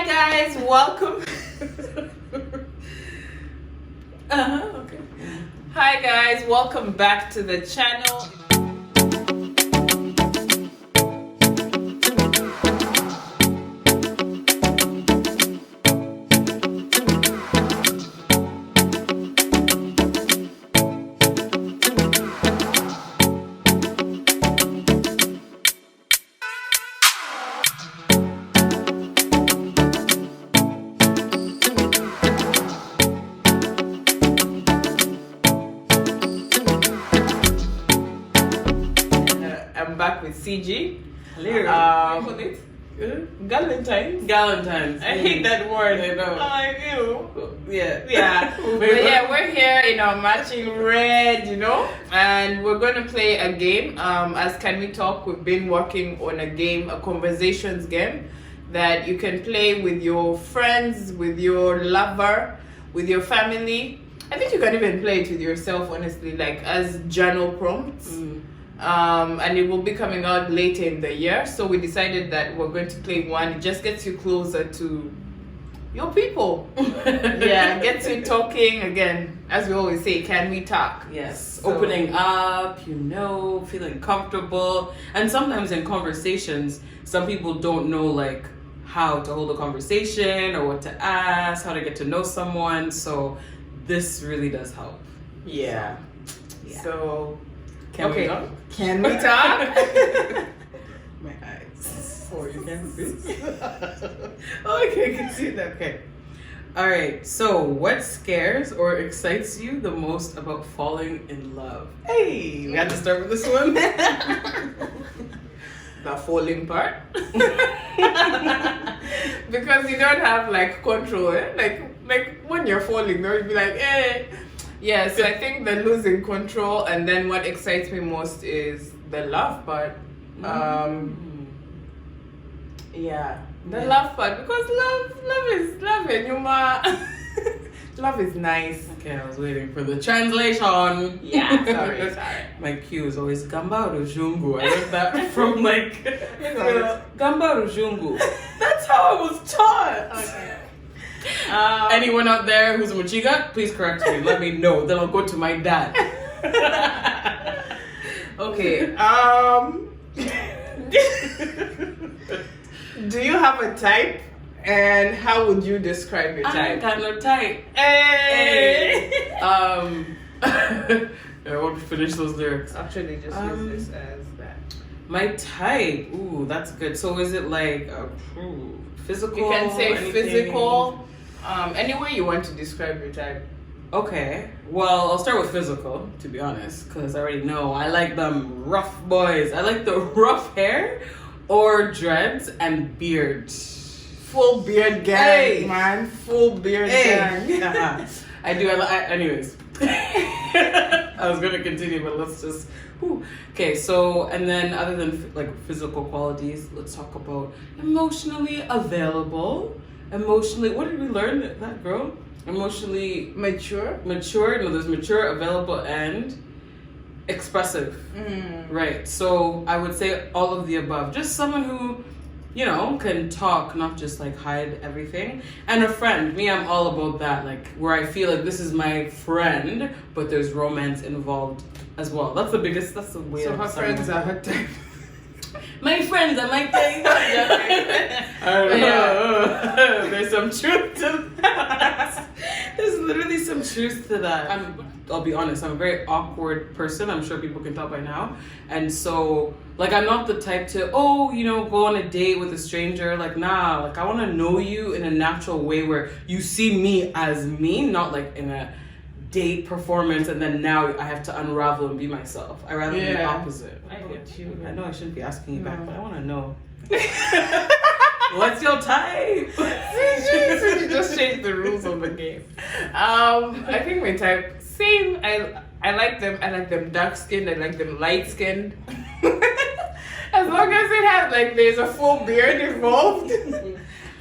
Hi guys, welcome. Okay. Hi guys, welcome back to the channel. I'm back with CG. Hello. Valentines. I hate that word. I know. I do. Yeah. But yeah, we're here in our matching red, and we're going to play a game. As Can We Talk, we've been working on a game, a conversations game that you can play with your friends, with your lover, with your family. I think you can even play it with yourself, honestly, like as journal prompts. And it will be coming out later in the year. So we decided that we're going to play one. It just gets you closer to your people. Yeah, gets you talking again. As we always say, can we talk? Yes. So- Opening up, feeling comfortable. And sometimes in conversations, some people don't know like how to hold a conversation or what to ask, how to get to know someone. So this really does help. Yeah. So, Can we talk? Can we talk? My eyes. Oh, you can't see. Okay, I can see that. Okay. All right. So, what scares or excites you the most about falling in love? Hey, we have to start with this one. The falling part. Because you don't have like control, like when you're falling, you'll be like, eh. Yeah, so I think the losing control, and then what excites me most is the love part. Yeah, the love part, because love is love is nice. Okay, I was waiting for the translation. Yeah, sorry. My cue is always Gamba Rujungu. I learned that from like Gamba Rujungu. That's how I was taught. Okay. Anyone out there who's a Machiga, please correct me. Let me know. Then I'll go to my dad. Okay. Do you have a type? And how would you describe your I type? got no type. Hey! I won't finish those lyrics. Actually, just use this as that. My type. Ooh, that's good. So is it like physical? You can say anything? physical. Any way you want to describe your type. Okay. Well, I'll start with physical, to be honest, because I already know I like them rough boys. I like the rough hair or dreads and beard. Full beard gang, Hey. man. Full beard gang. I do. Anyways. I was going to continue, but let's just... Okay, so, and then other than like physical qualities, let's talk about emotionally available. Emotionally, what did we learn, that girl? Emotionally Mature. no, there's mature, available, and expressive. Right, so I would say all of the above. Just someone who, can talk, not just like hide everything. And a friend. Me, I'm all about that, like where I feel like this is my friend, but there's romance involved as well. That's the way So of her summing friends it. are her type. My friends are my thing. I don't know. There's some truth to that. There's literally some truth to that. I'll be honest, I'm a very awkward person. I'm sure people can tell by now. And so, like, I'm not the type to, go on a date with a stranger. Like, nah, like, I want to know you in a natural way where you see me as me, not like in a date performance and then now I have to unravel and be myself. I rather be the opposite. I get you. I know I shouldn't be asking you back, but I want to know. What's your type? You just changed the rules of the game. I think my type, same. I like them. I like them dark skinned. I like them light skinned. As long as it has like there's a full beard involved.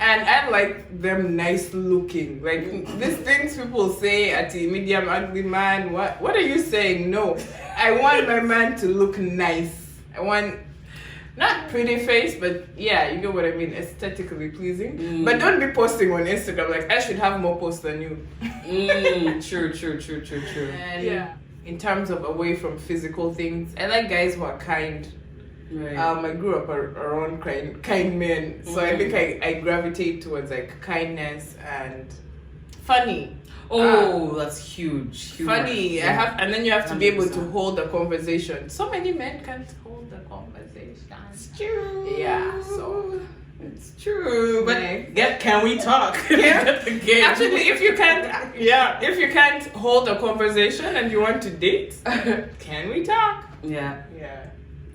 And I like them nice looking. Like these things people say at the medium ugly man. What are you saying? No. I want my man to look nice. I want not pretty face, but yeah, you get what I mean, aesthetically pleasing. But don't be posting on Instagram like I should have more posts than you. True. And in terms of away from physical things, I like guys who are kind. Right. I grew up around kind men, so I think I gravitate towards like kindness and funny. Oh, that's huge. Humor. Funny. Yeah. And then you have to be able to 100%. hold the conversation. So many men can't hold the conversation. It's true. Yeah, so it's true. But yeah. can we talk? Yeah. The game. Actually, if you can't hold a conversation and you want to date, can we talk? Yeah. Yeah.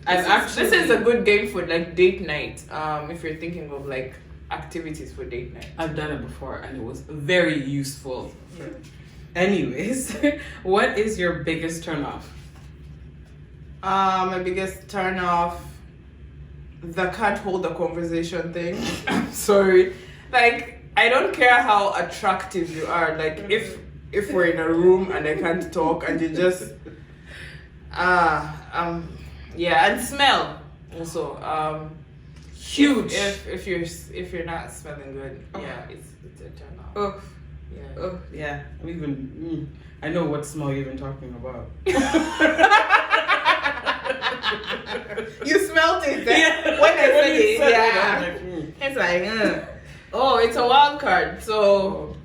This is a good game for like date night. If you're thinking of like activities for date night. I've done it before and it was very useful. Anyways, what is your biggest turnoff? My biggest turn off, the can't hold a conversation thing. I'm sorry. Like, I don't care how attractive you are. Like, if we're in a room and I can't talk and you just and smell also. Huge. If you're not smelling good, it's a turn off. Oh, Yeah. oh, yeah. I know what smell you're even talking about. You smelled it Yeah. when I said it. I Yeah. was like, It's like, oh, it's a wild card. So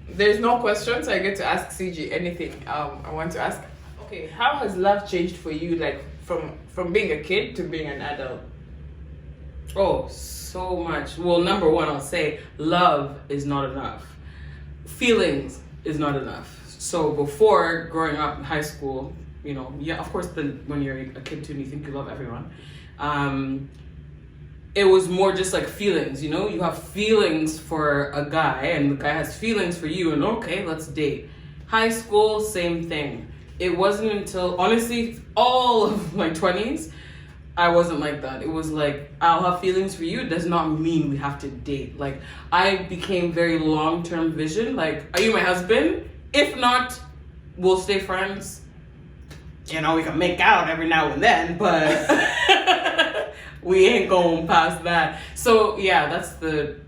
there's no questions. I get to ask CG anything I want to ask. Okay, how has love changed for you, like from being a kid to being an adult? Oh, so much. Well, number one, I'll say love is not enough. Feelings is not enough. So before growing up in high school, of course, when you're a kid too and you think you love everyone, it was more just like feelings, you have feelings for a guy and the guy has feelings for you and okay, let's date. High school, same thing. It wasn't until, honestly, all of my 20s, I wasn't like that. It was like, I'll have feelings for you. It does not mean we have to date. Like, I became very long-term vision. Like, are you my husband? If not, we'll stay friends. We can make out every now and then, but we ain't going past that. So yeah,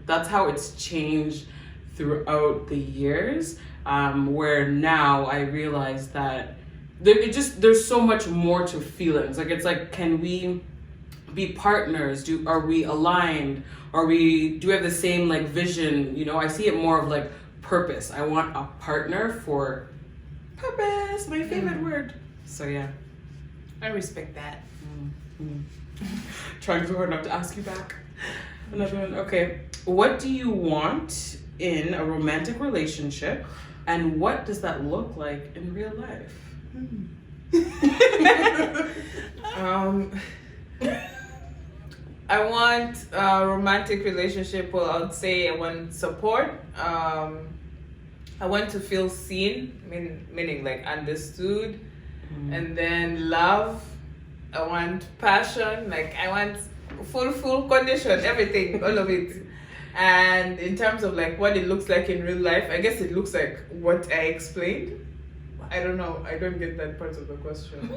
that's how it's changed throughout the years. Where now I realize that there's so much more to feelings. Like, it's like, can we be partners? Are we aligned? Do we have the same like vision? I see it more of like purpose. I want a partner for purpose, my favorite word. So yeah. I respect that. Trying so hard not to ask you back. Another one. Okay. What do you want in a romantic relationship, and what does that look like in real life? I want a romantic relationship. Well, I would say I want support. I want to feel seen, meaning like understood, and then love. I want passion. Like, I want full condition, everything, all of it. And in terms of like what it looks like in real life, I guess it looks like what I explained. I don't know. I don't get that part of the question.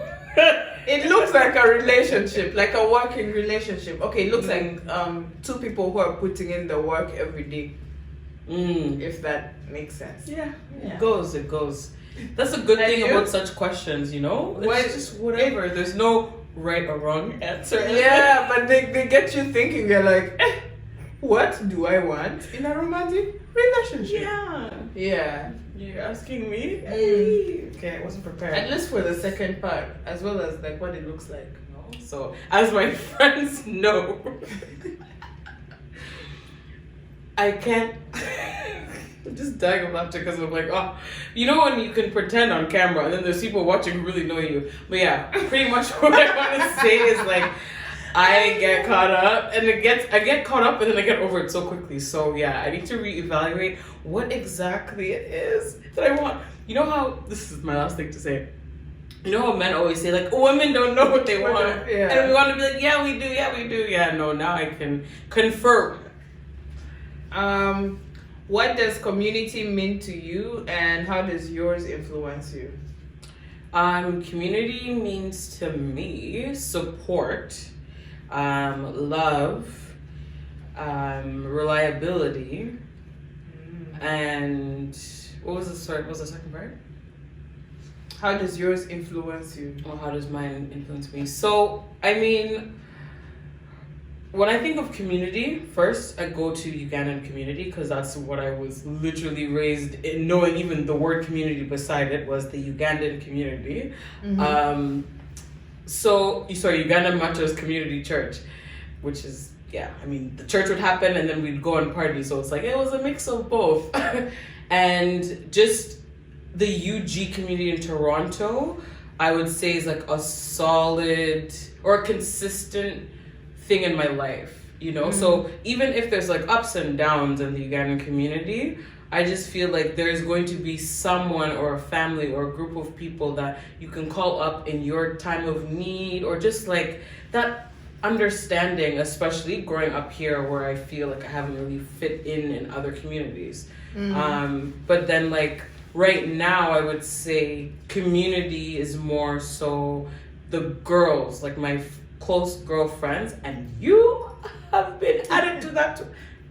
It looks like a relationship, like a working relationship. Okay, it looks like two people who are putting in the work every day. If that makes sense. Yeah. It goes. That's a good thing about such questions, It's just whatever. There's no right or wrong answer. Yeah, but they get you thinking. You're like, what do I want in a romantic relationship? Yeah. You're asking me? Hey. Okay, I wasn't prepared. At least for the second part, as well as like what it looks like. So, as my friends know, I can't. I'm just dying of laughter because I'm like, when you can pretend on camera and then there's people watching who really know you. But yeah, pretty much what I want to say is like, I get caught up and I get caught up and then I get over it so quickly. So yeah, I need to reevaluate what exactly it is that I want. You know how, this is my last thing to say. You know how men always say like, women don't know what they want. Yeah. And we want to be like, yeah, we do. Yeah, no, now I can confirm. What does community mean to you and how does yours influence you? Community means to me support. love, reliability, and what was the second part? How does yours influence you? Or how does mine influence me? So, I mean, when I think of community, first I go to Ugandan community because that's what I was literally raised in, knowing even the word community beside it was the Ugandan community. Ugandan Macho's Community Church, which is, I mean, the church would happen and then we'd go and party. So it's like, it was a mix of both. And just the UG community in Toronto, I would say is like a solid or a consistent thing in my life, you know? So even if there's like ups and downs in the Ugandan community, I just feel like there's going to be someone or a family or a group of people that you can call up in your time of need, or just like that understanding, especially growing up here where I feel like I haven't really fit in other communities. But then like right now I would say community is more so the girls, like my close girlfriends, and you have been added to that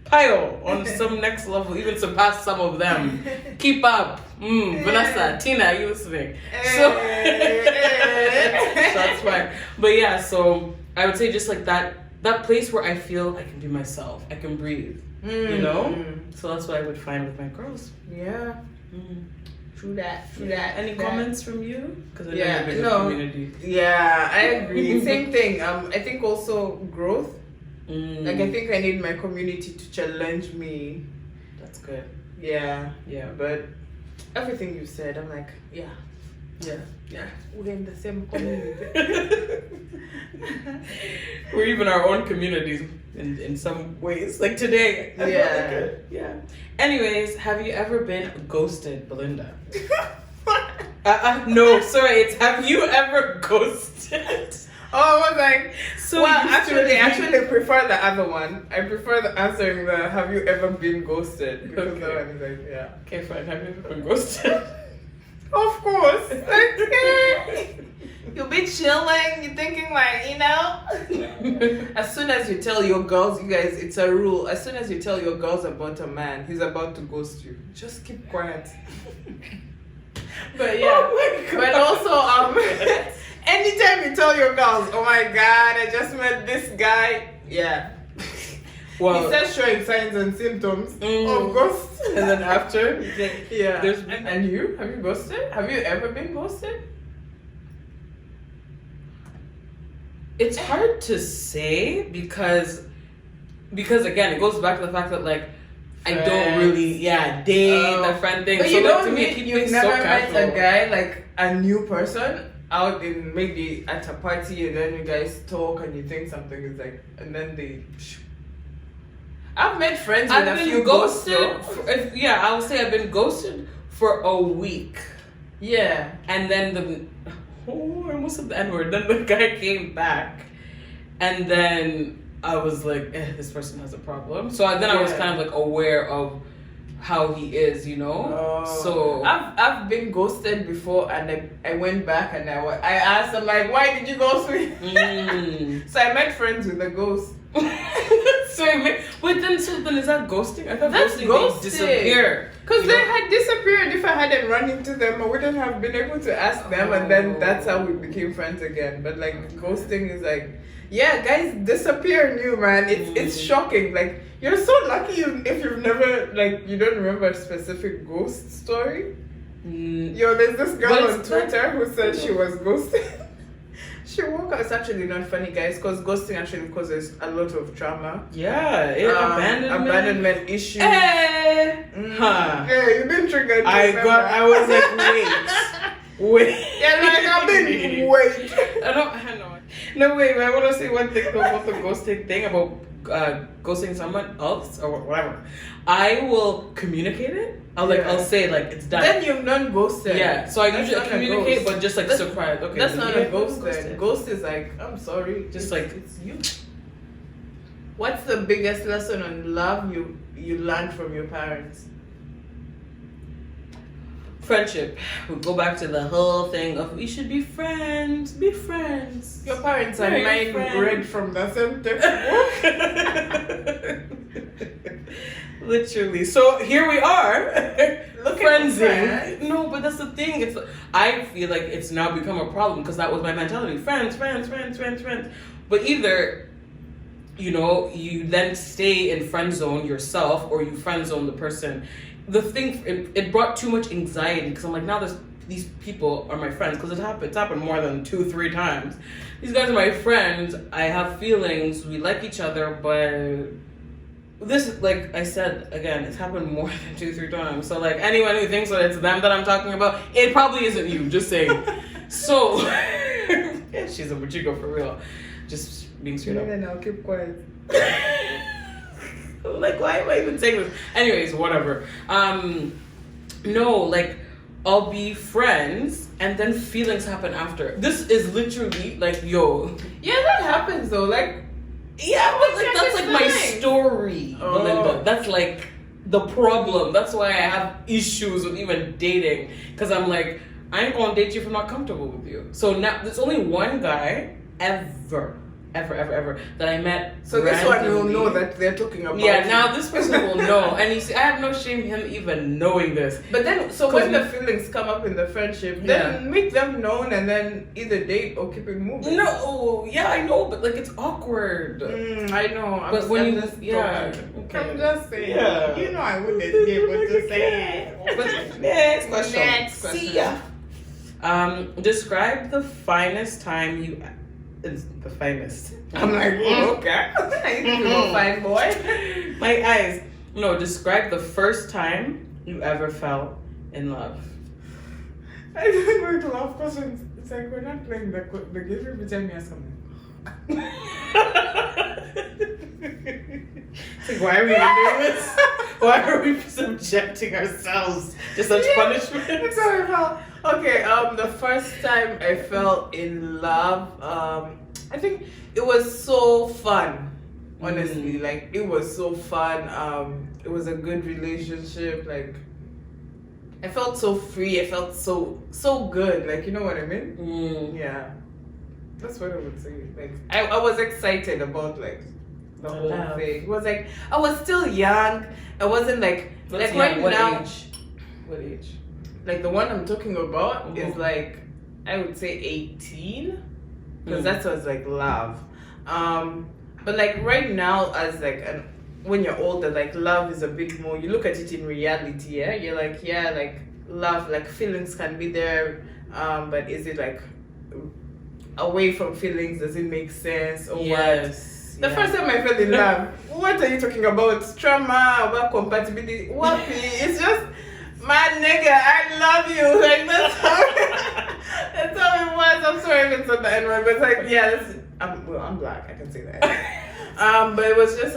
pile on some next level, even surpass some of them. Keep up. Vanessa, Tina, are you listening? So that's fine. But yeah, so I would say just like that place where I feel I can be myself, I can breathe, you know? So that's what I would find with my girls. Yeah. True that. Any comments from you? Because I know Yeah, you're big no. community. Yeah, I agree. Same thing. I think also growth. Like I think I need my community to challenge me. That's good. Yeah. Yeah. But everything you said, I'm like, yeah. We're in the same community. We're even our own communities in some ways. Like today. I felt like it. Yeah. Anyways, have you ever been ghosted, Belinda? No, sorry. It's have you ever ghosted? Oh, I was like, So well, used to actually, it I being- actually prefer the other one. I prefer the answering the have you ever been ghosted? Because that one is like, yeah. Okay, fine. Have you ever been ghosted? Of course. Like, you'll be chilling, you're thinking like, you know. As soon as you tell your girls, you guys, it's a rule. As soon as you tell your girls about a man, he's about to ghost you. Just keep quiet. But yeah. Oh my God. But also, anytime you tell your girls, oh my God, I just met this guy. Yeah. Well, He starts showing signs and symptoms of ghost. and then after, Yeah. There's- and you? Have you ghosted? Have you ever been ghosted? it's hard to say because again, it goes back to the fact that like I don't Friends. really date the friend thing. But So you like, don't to me, meet, keep you've things never so met casual. a guy, like a new person, out in maybe at a party, and then you guys talk and you think something is like, and then they. I've met friends with I've a been few ghosted. ghosts, though. I would say I've been ghosted for a week, Yeah. and then I almost said the N-word. Then the guy came back, and then I was like, this person has a problem. So I was Yeah. kind of like aware of how he is, you know. So I've been ghosted before, and I went back and I asked them like, why did you ghost me? So I met friends with a ghost. so then is that ghosting? I thought That's ghosting ghosting. they disappear. Because You they know? had disappeared. If I hadn't run into them, I wouldn't have been able to ask them, and then that's how we became friends again. But like ghosting is like, yeah, guys disappear new, man. It's shocking. Like you're so lucky if you've never you don't remember a specific ghost story. Yo, there's this girl But on it's not- Twitter who said she was ghosted. She woke up. It's actually not funny, guys, because ghosting actually causes a lot of trauma. Yeah, Abandonment issues. Huh. Yeah, you've been triggered. I was like, wait. Yeah, like I've been wait. I know. No, wait, but I want to say one thing about the ghosting thing about ghosting someone else or whatever. I will communicate it. I'll say like it's done. Then you've not ghosted. Yeah, so I That's usually not a communicate, ghost. but just like That's- surprise. Okay, That's not a ghost ghosted. then. Ghost is like, I'm sorry. Just like- it's you. What's the biggest lesson on love you learned from your parents? friendship. We go back to the whole thing of we should be friends. Be friends. Your parents are mine read from the same textbook. Literally. So here we are. Friendsing. No, but that's the thing. I feel like it's now become a problem because that was my mentality. Friends. But either, you then stay in friend zone yourself or you friend zone the person. The thing, it brought too much anxiety because I'm like, now these people are my friends because it's happened more than 2-3 times. These guys are my friends. I have feelings. We like each other, but this, like I said, again, it's happened more than 2-3 times. So, like, anyone who thinks that it's them that I'm talking about, it probably isn't you, just saying. So, yeah, she's a Mochigo for real. Just being straight up. No, keep quiet. Like, why am I even saying this? Anyways, whatever. No, like, I'll be friends and then feelings happen after. This is literally, like, yo. Yeah, that happens, though. Like, yeah, but like that's like my story, Belinda. That's like the problem. That's why I have issues with even dating. Because I'm like, I ain't gonna date you if I'm not comfortable with you. So now there's only one guy ever that I met. So this one will know that they're talking about. Yeah, now this person will know. And you see, I have no shame him even knowing this. But then, so when the feelings come up in the friendship, then make them known and then either date or keep it moving. No, yeah, I know, but like it's awkward. I know. But when you, okay. I'm just saying. Yeah. You know I wouldn't be able to say it. But next question. See ya. Describe the finest time you. It's the finest. I'm like, okay. I need to go fine boy. My eyes. No, describe the first time you ever fell in love. I don't know to laugh questions. It's like we're not playing the game every time you ask something. It's like, why are we even doing this? Why are we subjecting ourselves to such punishment? That's how I felt. Okay, the first time I fell in love, I think it was so fun. Honestly, like it was so fun. It was a good relationship. Like I felt so free. I felt so good. Like you know what I mean? Yeah, that's what I would say. Like I was excited about like the whole thing. It was like I was still young. I wasn't like right now. What age? Like the one I'm talking about is like I would say 18 because that was like love. But like right now as like when you're older, like love is a bit more. You look at it in reality. Yeah, you're like like love, like feelings can be there, but is it like away from feelings? Does it make sense or what? The first time I fell in love, what are you talking about? Trauma, about compatibility? What? It's just. My nigga, I love you. Like that's how it was. I'm sorry if it's on the N-word, but it's like, yeah, I'm black. I can say that. But it was just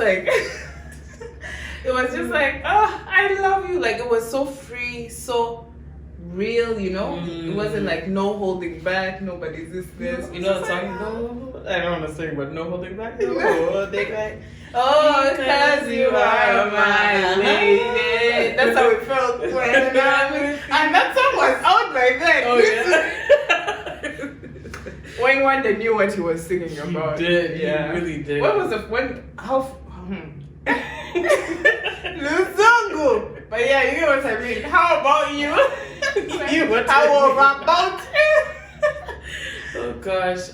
like, oh, I love you. Like it was so free, so real. You know, it wasn't like no holding back. Nobody's this. You know the song? No, I don't want to sing, but no holding back. No holding back. Oh, because you are my lady. That's how it felt when and that song was out by then. Oh yeah. Wayne Wonder knew what he was singing about. He did. Yeah. He really did. What was Luzungu. But yeah, you know what I mean. How about you? How about Oh gosh.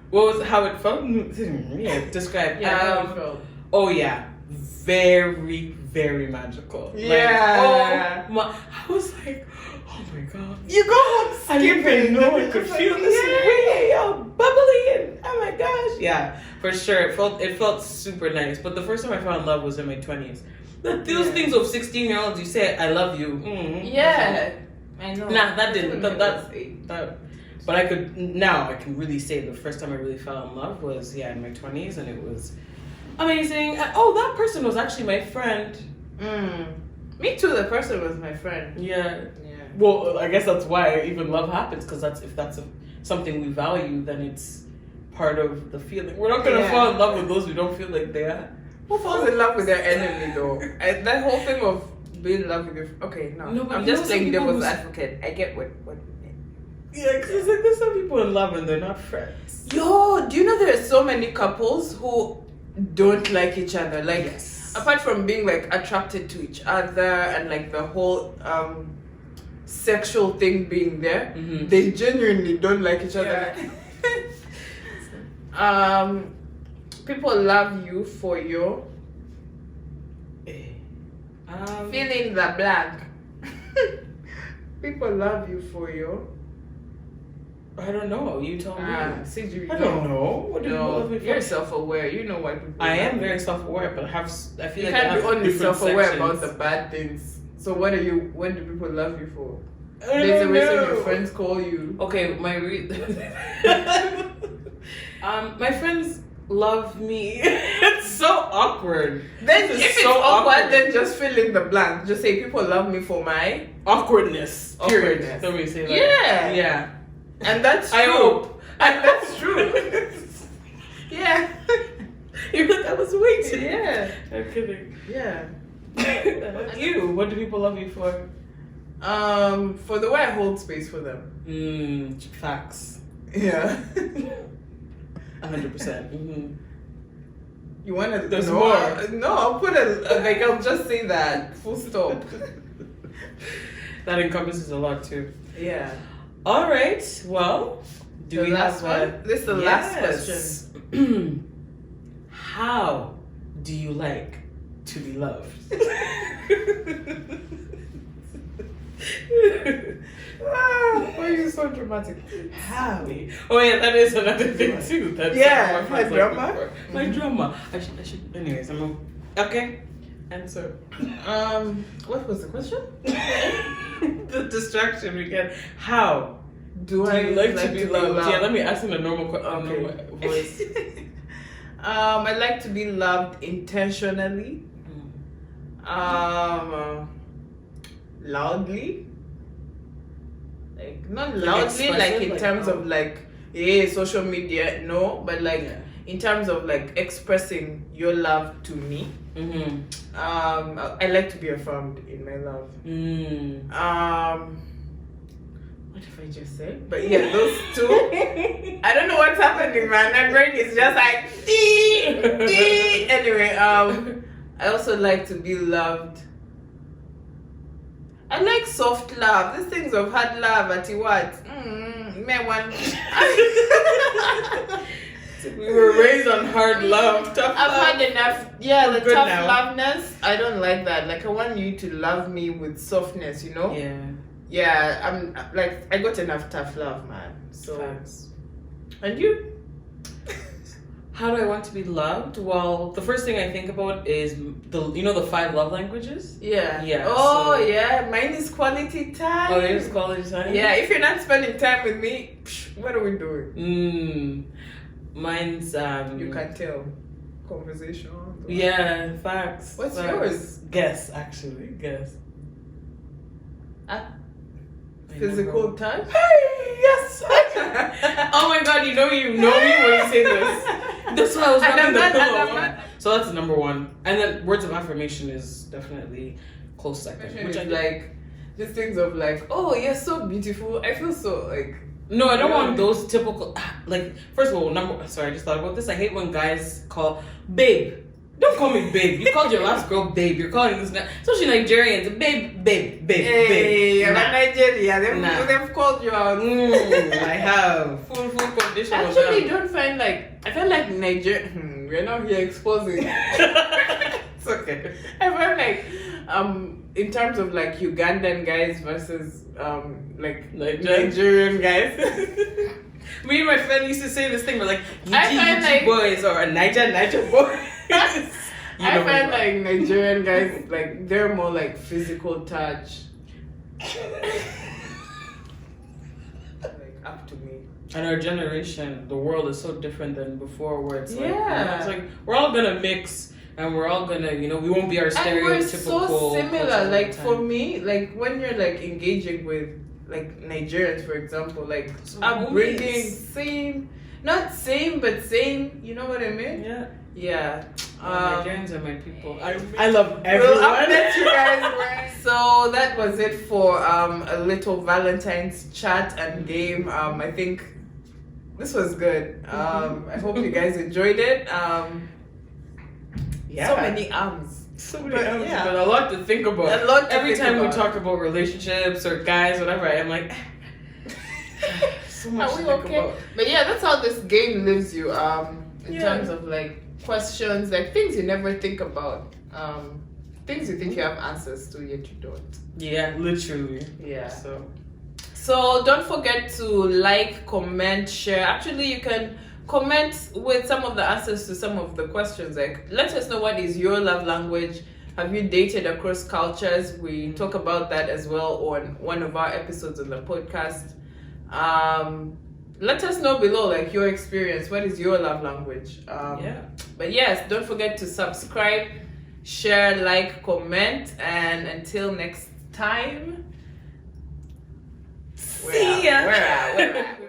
What was how it felt? Yeah, describe. Yeah, how it felt. Oh yeah, very, very magical. Yeah. Like, oh my! I was like, oh my god. You go home skipping. I didn't even know I could feel this way, bubbly, and oh my gosh. Yeah, for sure. It felt super nice. But the first time I fell in love was in my 20s. Those things of 16-year-olds, you say I love you. Yeah, I know. Nah, that didn't. That. But I can really say the first time I really fell in love was, in my 20s, and it was amazing. Oh, that person was actually my friend. Me too, the person was my friend. Yeah. Well, I guess that's why even love happens, because if that's something we value, then it's part of the feeling. We're not going to fall in love with those we don't feel like they are. Who falls in love with their enemy, though? That whole thing of be in love with your. Okay, no. No, but I'm you just know playing some people devil's who's- advocate. I get what. Yeah, because it's like there's some people in love and they're not friends. Yo, do you know there are so many couples who don't like each other? Like, Yes. apart from being like attracted to each other and like the whole sexual thing being there, Mhm. they genuinely don't like each other. People love you for your fill in the blank. People love you for your. I don't know. You tell me. I I don't know. What do you love me for? You're self-aware. You know what people I am love. very self-aware, but I feel You like I can't have be only different self-aware sections. about the bad things. So what do people love you for? I There's a don't reason know. your friends call you. Okay, my friends love me. It's so awkward. Then This if is it's so awkward, then just fill in the blank. Just say people love me for my Awkwardness. Period. Awkwardness. Let me say that. Yeah. Yeah. and that's true. I hope. And that's true. Yeah. You're like, I was waiting. Yeah. I'm kidding. Yeah. You. What do people love you for? For the way I hold space for them. Facts. Yeah. 100%. You wanna There's no, more. No, I'll put I'll just say that. Full stop. That encompasses a lot too. Yeah. All right. Well, do The we last have one? This is the last question. How do you like to be loved? Why are you so dramatic? How? Oh yeah, that is another thing too. That's Yeah, what my friends my like drama. before. My drama. I should. Anyways, okay. Answer. What was the question? The distraction we get. How Do do I you like to be loved? Yeah, let me ask in a normal Okay. voice. I like to be loved intentionally. Loudly. Like not loudly, like in expressive, terms of like social media, no, but like in terms of like expressing your love to me. I like to be affirmed in my love. What if I just said? But yeah, those two. I don't know what's happening, man. My brain is just like dee. Anyway, I also like to be loved. I like soft love. These things of hard love at what? We were raised on hard love, tough I've love. had enough. Yeah, the Good tough now. loveness. I don't like that. Like I want you to love me with softness, you know? Yeah. Yeah, I'm like I got enough tough love, man. So Facts. and you? How do I want to be loved? Well, the first thing I think about is the 5 love languages. Yeah. Yeah, Oh so- yeah, mine is quality time. Oh, there's quality time. Yeah, if you're not spending time with me, what are we doing? Mine's You can tell. Conversation. Yeah, facts. What's Facts. yours? Guess, actually. Guess. Physical touch. Hey, yes. Oh my god, you know me when you say this. That's why I was And rubbing I'm the not- and pillow. I'm not- So that's number 1. And then words of affirmation is definitely close second. Which Which I is like these things of like, oh, you're so beautiful. I feel so like. No, I don't Yeah. want those typical like. First of all, sorry, I just thought about this. I hate when guys call babe. Don't call me babe. You called your last girl babe. You're calling this now, especially Nigerians. Babe. Hey, I'm Nah. in Nigeria. Nah. They've called you out. I have full condition. of Actually, them. don't find like I feel like Nigeria. We're not here exposing. It's okay. I feel like in terms of like Ugandan guys versus like Nigerian guys. Me and my friend used to say this thing. We're like, I find like- boys or a Niger boy. You I know find me. like Nigerian guys like they're more like physical touch. Like up to me. And our generation, the world is so different than before, where it's like, Yeah. it's like we're all gonna mix and we're all gonna, we won't be our And stereotypical. we're so culture similar. all the Like time. for me, like when you're like engaging with like Nigerians, for example, like So upbringing, homies. same, not same, but same. You know what I mean? Yeah. Yeah. Nigerians are my people. I love everyone. We'll update you guys. So that was it for a little Valentine's chat and game. I think this was good. I hope you guys enjoyed it. So many arms. But a lot to think about. Every time we talk about relationships or guys, whatever, I'm like, so much are we to think okay? about. But yeah, that's how this game lives you. In terms of like questions, like things you never think about. Things you think you have answers to, yet you don't. Yeah, literally. Yeah. So don't forget to like, comment, share. Actually, you can comment with some of the answers to some of the questions. Like, let us know what is your love language. Have you dated across cultures? We talk about that as well on one of our episodes on the podcast. Let us know below, like, your experience. What is your love language? But yes, don't forget to subscribe, share, like, comment, and until next time, See ya. We're out.